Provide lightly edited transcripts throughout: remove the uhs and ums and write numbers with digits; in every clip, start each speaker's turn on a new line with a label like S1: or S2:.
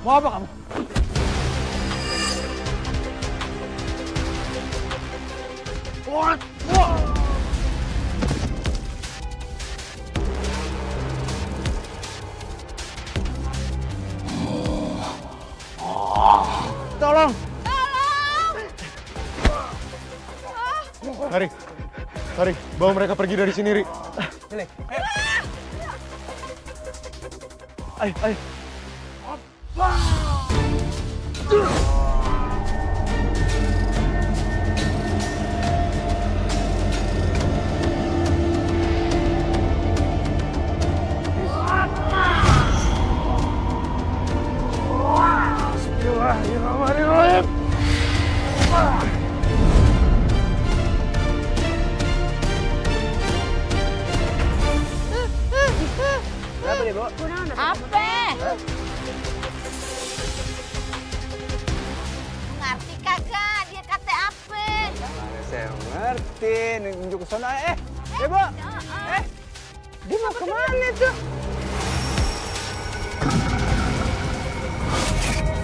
S1: Mau apa kamu? Tolong!
S2: Tarik, bawa mereka pergi dari sini, Ri.
S1: Sini, ayo. Ayo. Bismillahirrahmanirrahim. Kenapa nih, Bu?
S3: Apa? Ngerti kagak? Dia kata apa?
S1: Mana saya ngerti, nunjuk ke sana. Bu. Dia mau kemana tuh?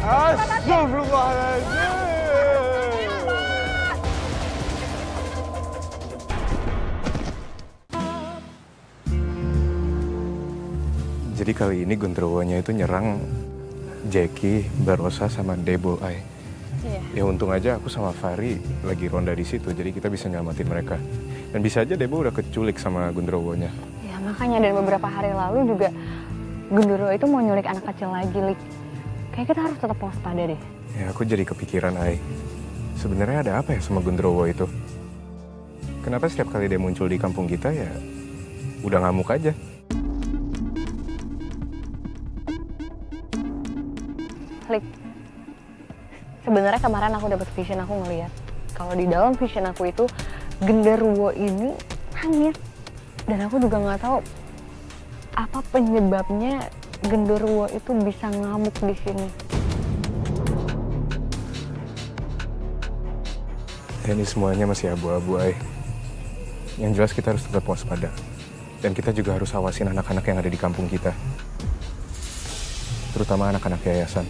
S1: Astagfirullahaladzim.
S2: Jadi kali ini genderuwonya itu nyerang Jackie, Barosa, sama Debo, Ay.
S3: Iya.
S2: Ya untung aja aku sama Fari lagi ronda di situ, jadi kita bisa nyelamatin mereka. Dan bisa aja Debo udah keculik sama genderuwonya.
S4: Ya makanya dan beberapa hari lalu juga genderuwo itu mau nyulik anak kecil lagi, Lik. Kayak kita harus tetap waspada deh.
S2: Ya aku jadi kepikiran, Ay. Sebenarnya ada apa ya sama genderuwo itu? Kenapa setiap kali dia muncul di kampung kita ya udah ngamuk aja?
S4: Lik, sebenarnya kemarin aku dapat vision, aku ngeliat kalau di dalam vision aku itu genderuwo ini nangis, dan aku juga nggak tahu apa penyebabnya genderuwo itu bisa ngamuk di sini.
S2: Ini semuanya masih abu-abu, Ay. Yang jelas kita harus tetap waspada, dan kita juga harus awasin anak-anak yang ada di kampung kita, terutama anak-anak yayasan.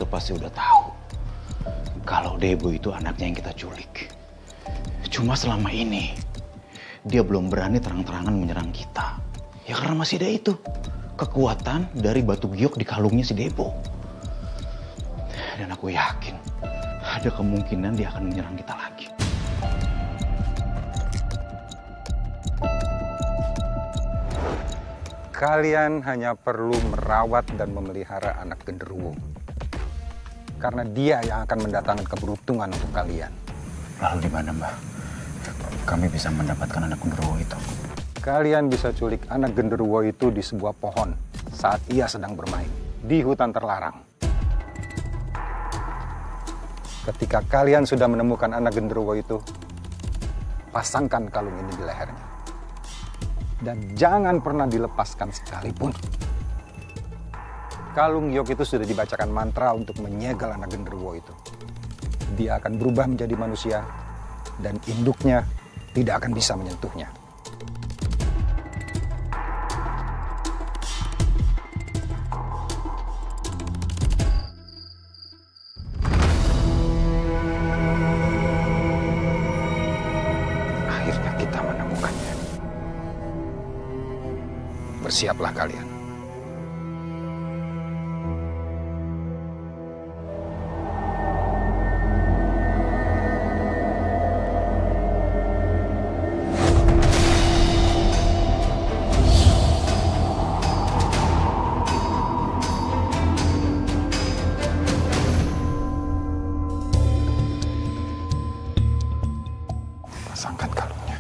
S5: Pasti udah tahu kalau Debo itu anaknya yang kita culik. Cuma selama ini dia belum berani terang-terangan menyerang kita. Ya karena masih ada itu kekuatan dari batu giok di kalungnya si Debo. Dan aku yakin ada kemungkinan dia akan menyerang kita lagi.
S6: Kalian hanya perlu merawat dan memelihara anak genderuwo. Karena dia yang akan mendatangkan keberuntungan untuk kalian.
S5: Lalu di mana, Mbah? Kami bisa mendapatkan anak genderuwo itu.
S6: Kalian bisa culik anak genderuwo itu di sebuah pohon saat ia sedang bermain di hutan terlarang. Ketika kalian sudah menemukan anak genderuwo itu, pasangkan kalung ini di lehernya. Dan jangan pernah dilepaskan sekalipun. Kalung giok itu sudah dibacakan mantra untuk menyegel anak genderuwo itu. Dia akan berubah menjadi manusia dan induknya tidak akan bisa menyentuhnya. Akhirnya kita menemukannya. Bersiaplah kalian. Pasangkan kalungnya.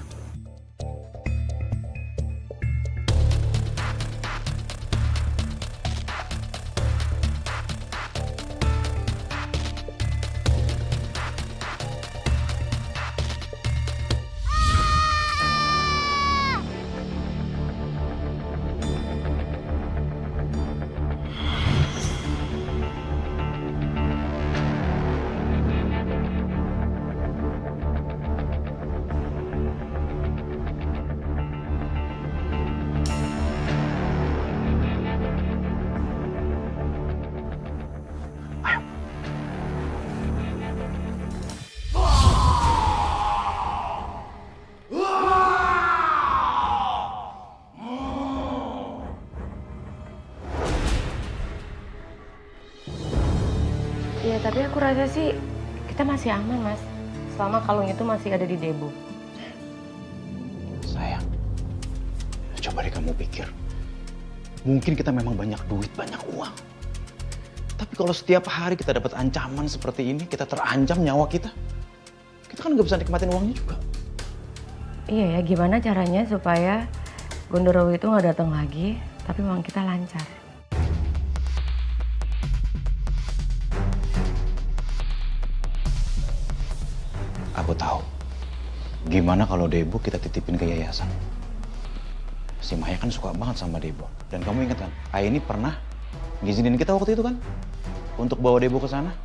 S7: Tapi aku rasa sih kita masih aman, Mas. Selama kalung itu masih ada di Debo.
S5: Sayang, coba deh kamu pikir. Mungkin kita memang banyak duit, banyak uang. Tapi kalau setiap hari kita dapat ancaman seperti ini, kita terancam nyawa kita kan nggak bisa nikmatin uangnya juga.
S7: Iya ya, gimana caranya supaya Gondorowo itu nggak datang lagi, tapi uang kita lancar.
S5: Aku tahu. Gimana kalau Debo kita titipin ke yayasan? Si Maya kan suka banget sama Debo. Dan kamu ingat kan, Ayah ini pernah ngizinin kita waktu itu kan? Untuk bawa Debo ke sana.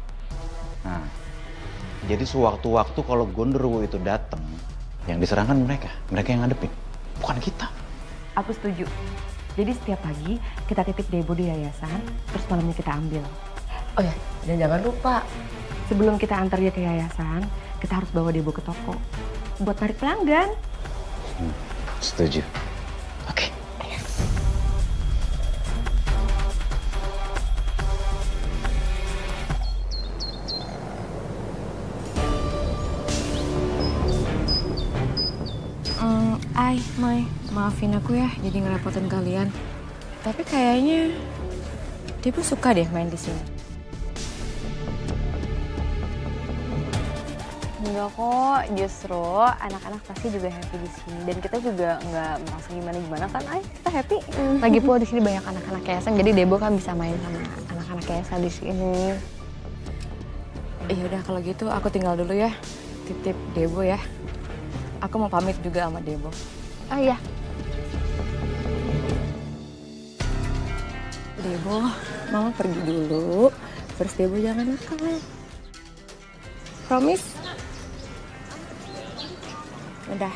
S5: Nah, jadi sewaktu-waktu kalau Gondorowo itu datang, yang diserangkan mereka yang ngadepin, bukan kita.
S7: Aku setuju. Jadi setiap pagi kita titip Debo di yayasan, terus malamnya kita ambil. Oh ya, dan jangan lupa, sebelum kita antar dia ke yayasan, kita harus bawa Debo ke toko buat tarik pelanggan.
S5: Setuju. Oke.
S7: Mai, maafin aku ya jadi ngerepotin kalian. Tapi kayaknya Debo suka deh main di sini.
S4: Enggak kok, justru anak-anak pasti juga happy di sini dan kita juga nggak merasa gimana kan, kita happy. Lagi pula di sini banyak anak-anak yayasan, jadi Debo kan bisa main sama anak-anak yayasan di sini.
S7: Ya udah kalau gitu aku tinggal dulu ya, titip Debo ya. Aku mau pamit juga sama Debo.
S4: Oh iya.
S7: Debo, Mama pergi dulu. Terus Debo jangan nakal. Promise? Udah.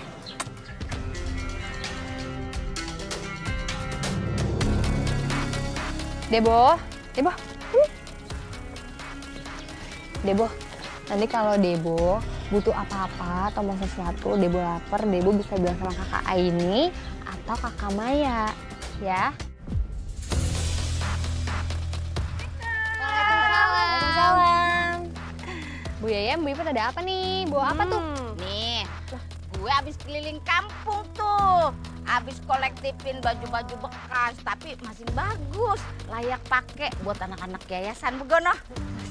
S4: Debo. Debo, nanti kalau Debo butuh apa-apa atau mau sesuatu, Debo lapar, Debo bisa bilang sama kakak Aini atau kakak Maya, ya. Waalaikumsalam. Bu Yayam, Bu Iput ada apa nih? Bawa apa tuh?
S3: Nih, gue abis keliling kampung tuh. Abis kolektifin baju-baju bekas, tapi masih bagus. Layak pakai buat anak-anak yayasan begono.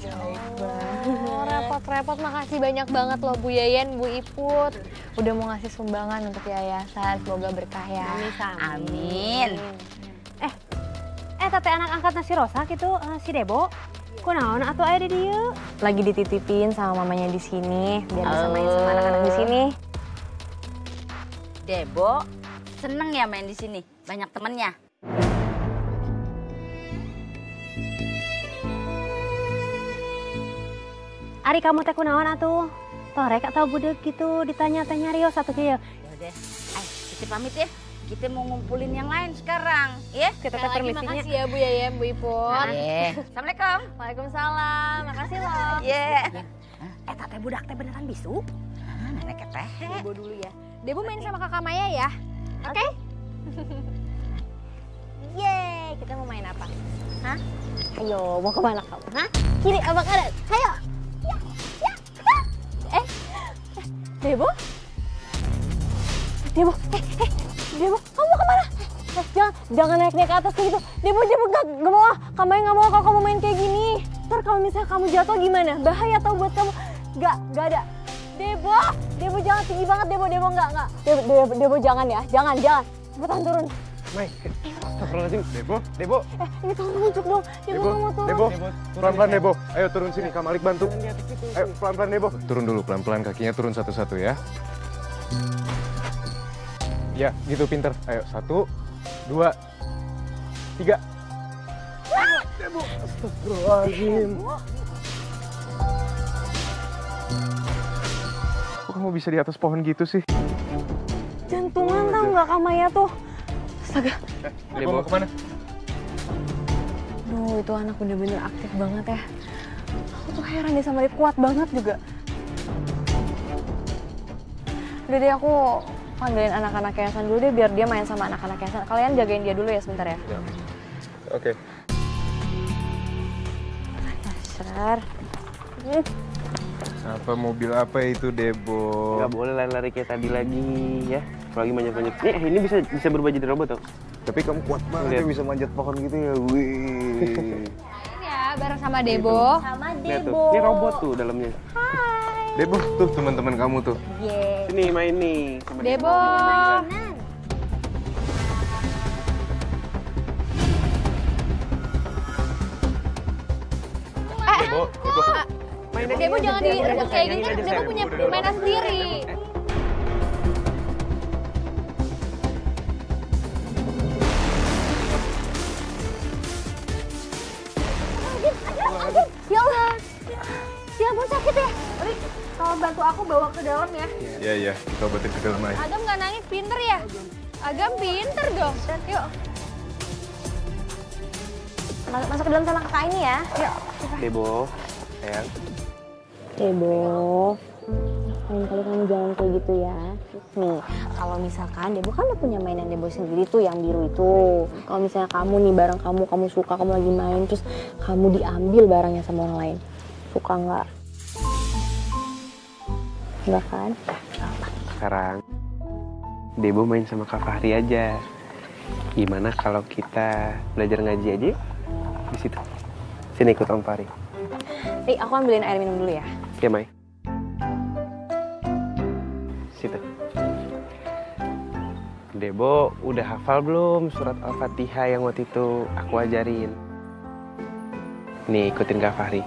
S4: Oh, repot-repot, makasih banyak banget loh Bu Yayan, Bu Iput. Udah mau ngasih sumbangan untuk yayasan, semoga berkah ya.
S3: Amin.
S8: Tete anak angkat nasi rosa gitu, si Debo. Kunaon atuh aya di dieu?
S4: Lagi dititipin sama mamanya di sini, biar bisa main sama anak-anak di sini.
S3: Debo seneng ya main di sini, banyak temennya.
S8: Ari kamu teh kunaon atuh? Torek atau budeg gitu ditanya-tanya Rio satu kieu.
S3: Yaudah, kita pamit ya. Kita mau ngumpulin yang lain sekarang, ya?
S4: Kita permisinya. Makasih ya Bu Yayam, Bu Iput.
S3: Assalamualaikum.
S4: Waalaikumsalam, makasih loh.
S3: Teh budak teh beneran bisu? Nenek teh.
S4: Debo dulu ya. Debo main sama kakak Maya ya. Oke?
S8: Yeay, kita mau main apa?
S3: Hah?
S8: Ayo, mau kemana kamu? Hah? Kiri apa kanan? Ayo.
S4: Debo?
S8: Debo, Debo, kamu mau kemana? Jangan naik-naik ke atas kayak gitu. Debo gak mau ah. Kamu gak mau kalau kamu main kayak gini. Ntar kalau misalnya kamu jatuh gimana? Bahaya tau buat kamu. Gak ada. Debo jangan tinggi banget, Debo enggak. Debo jangan ya, jangan. Cepetan turun.
S2: Mai, astagfirullahaladzim. Debo.
S8: Ini tolong nunjuk dong. Debo nggak mau turun.
S2: Debo, pelan-pelan Debo. Ayo turun sini, Kak Malik bantu. Ayo pelan-pelan Debo. Turun dulu, pelan-pelan kakinya turun satu-satu ya. Ya, gitu pinter. Ayo, 1, 2, 3. Debo, astagfirullahaladzim. Kok kamu bisa di atas pohon gitu sih?
S8: Jantungan tau nggak Kak Maya tuh. Astaga.
S2: Debo mau kemana?
S4: Duh, itu anak bener-bener aktif banget ya. Aku tuh heran deh sama dia, kuat banget juga. Udah deh, aku panggilin anak-anak yayasan dulu deh biar dia main sama anak-anak yayasan. Kalian jagain dia dulu ya sebentar ya.
S2: Oke.
S4: Dasar.
S2: Apa mobil apa itu, Debo?
S9: Nggak boleh lari-lari kayak tadi lagi ya. Apalagi manjat-manjat. Ini bisa berubah jadi robot tuh.
S2: Tapi kamu kuat banget ya bisa manjat pohon gitu ya. Wih.
S4: Ya, bareng sama Debo.
S8: Sama
S9: Lihat tuh,
S8: Debo.
S9: ini robot tuh dalamnya.
S2: Debo tuh teman-teman kamu tuh.
S8: Yes.
S9: Sini main nih. Sama
S4: Debo.
S9: Debo.
S4: Debo jangan direbut kayak gini, kan Debo punya mainan sendiri.
S8: Ya Allah. Ya ampun sakit ya. Rik, tolong bantu aku bawa ke dalam ya.
S2: Iya, kita obatin ke dalam aja.
S4: Agam nggak nangis, pinter ya? Agam pinter dong. Yuk.
S8: Masuk ke dalam sama kakak ini ya. Yuk.
S9: Debo, sayang.
S8: Debo, lain kali kamu jangan kayak gitu ya. Nih, kalau misalkan Debo kan udah punya mainan Debo sendiri tuh yang biru itu. Kalau misalnya kamu nih barang kamu suka, kamu lagi main, terus kamu diambil barangnya sama orang lain. Suka nggak? Nggak kan?
S9: Sekarang Debo main sama Kak Fahri aja. Gimana kalau kita belajar ngaji aja yuk? Di situ. Sini ikut Om Fahri.
S8: Nih, aku ambilin air minum dulu ya.
S9: Ya, Mai. Situ. Debo, udah hafal belum surat Al-Fatihah yang waktu itu aku ajarin? Nih, ikutin Kak Fahri.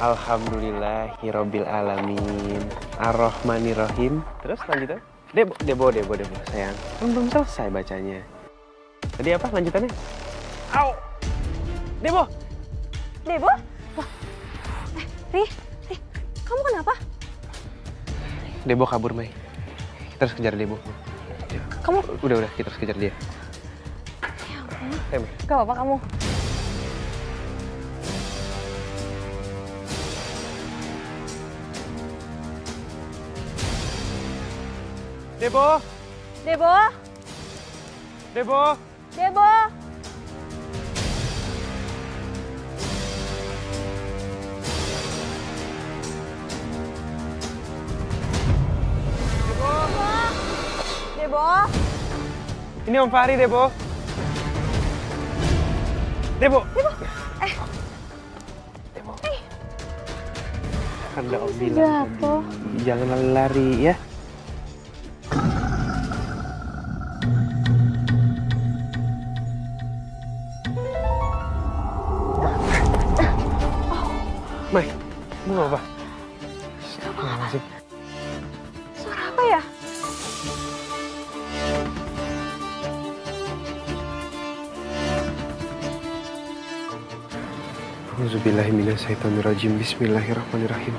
S9: Alhamdulillahirabbil alamin. Ar-Rahmanirrahim. Terus lanjutan. Debo, sayang. Belum selesai bacanya. Tadi apa lanjutannya? Au! Debo!
S8: Debo? Ri, kamu kenapa?
S9: Debo kabur, Mai. Kita harus kejar Debo.
S8: Kamu?
S9: Udah, kita harus kejar dia. Mai.
S8: Gak apa-apa kamu.
S9: Debo!
S8: Debo?
S9: Debo!
S8: Debo? Debo?
S9: Ini Om Fahri, Debo. Debo. Debo. Ada Om bilang tadi, jangan lari-lari ya. Mai, mau apa? Apa?
S8: Suara apa ya?
S9: Auzubillahiminasyaitonirrajim. Bismillahirrahmanirrahim.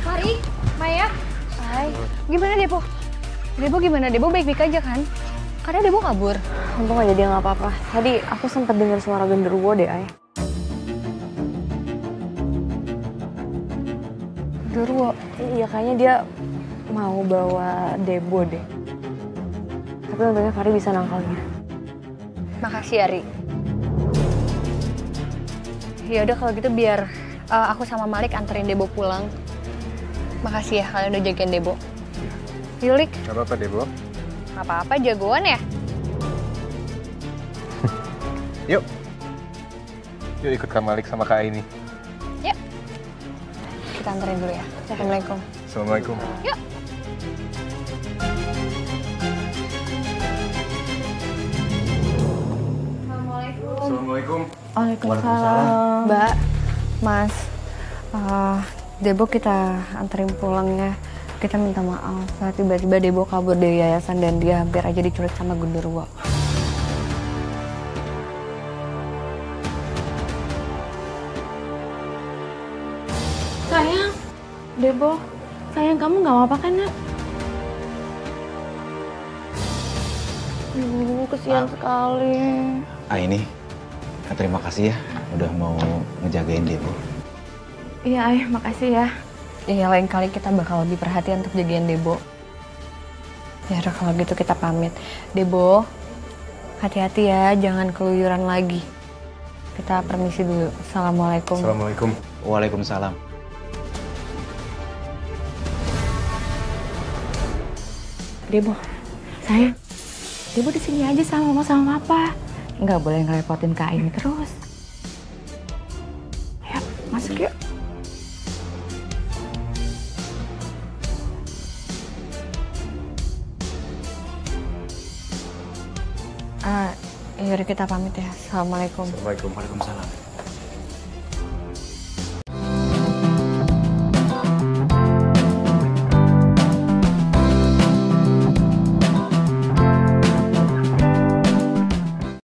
S4: Mari, Maya. Hai. Gimana Debo? Debo gimana? Debo baik-baik aja kan? Karena Debo kabur.
S8: Untung aja dia nggak apa-apa. Tadi aku sempat dengar suara genderuwo deh, Ay.
S4: Genderuwo?
S8: Iya, kayaknya dia mau bawa Debo deh. Tapi untungnya Fahri bisa nangkalnya.
S4: Makasih ya, Ri. Yaudah kalau gitu biar aku sama Malik anterin Debo pulang. Makasih ya kalian udah jagain Debo. Yulik.
S2: Gak apa-apa, Debo.
S4: Gak apa-apa, jagoan ya.
S2: Yuk ikut Kak Malik sama Kak Aini.
S4: Yuk. Kita anterin dulu ya. Assalamualaikum.
S2: Assalamualaikum.
S4: Yuk.
S2: Assalamualaikum.
S4: Waalaikumsalam. Mbak, Mas, Debo kita anterin pulang ya. Kita minta maaf, saat tiba-tiba Debo kabur dari yayasan dan dia hampir aja diculik sama genderuwo.
S8: Sayang, Debo, sayang kamu nggak apa-apa kan, Nak? Kesian sekali.
S5: Aini, Terima kasih ya udah mau ngejagain Debo.
S7: Iya, Ayah, makasih ya.
S4: Iya, lain kali kita bakal lebih perhatian untuk jagain Debo. Ya udah kalau gitu kita pamit. Debo, hati-hati ya, jangan keluyuran lagi. Kita permisi dulu. Assalamualaikum.
S2: Assalamualaikum.
S5: Waalaikumsalam.
S7: Debo, sayang. Debo di sini aja sama mama sama papa. Nggak boleh ngerepotin Kak Aini terus. Ayo, masuk yuk.
S4: Yaudah kita pamit ya. Assalamualaikum.
S2: Assalamualaikum.
S5: Waalaikumsalam.